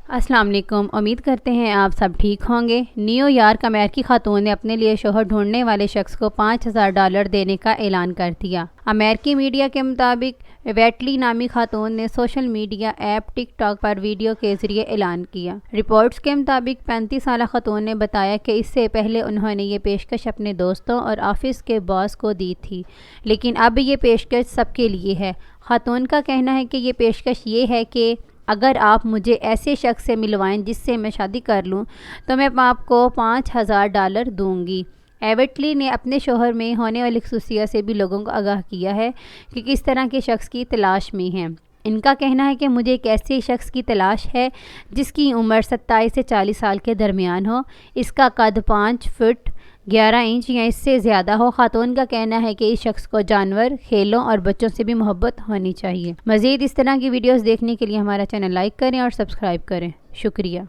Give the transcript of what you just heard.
السلام علیکم، امید کرتے ہیں آپ سب ٹھیک ہوں گے۔ نیو یارک امریکی خاتون نے اپنے لیے شوہر ڈھونڈنے والے شخص کو $5000 دینے کا اعلان کر دیا۔ امریکی میڈیا کے مطابق ویٹلی نامی خاتون نے سوشل میڈیا ایپ ٹک ٹاک پر ویڈیو کے ذریعے اعلان کیا۔ رپورٹس کے مطابق 35 سالہ خاتون نے بتایا کہ اس سے پہلے انہوں نے یہ پیشکش اپنے دوستوں اور آفس کے باس کو دی تھی، لیکن اب یہ پیشکش سب کے لیے ہے۔ خاتون کا کہنا ہے کہ یہ پیشکش یہ ہے کہ اگر آپ مجھے ایسے شخص سے ملوائیں جس سے میں شادی کر لوں تو میں آپ کو $5000 دوں گی۔ ویٹلی نے اپنے شوہر میں ہونے والی خصوصیات سے بھی لوگوں کو آگاہ کیا ہے کہ کس طرح کے شخص کی تلاش میں ہیں۔ ان کا کہنا ہے کہ مجھے ایک ایسے شخص کی تلاش ہے جس کی عمر 27 سے 40 سال کے درمیان ہو، اس کا قد 5 فٹ 11 انچ یا اس سے زیادہ ہو۔ خاتون کا کہنا ہے کہ اس شخص کو جانور، کھیلوں اور بچوں سے بھی محبت ہونی چاہیے۔ مزید اس طرح کی ویڈیوز دیکھنے کے لیے ہمارا چینل لائک کریں اور سبسکرائب کریں۔ شکریہ۔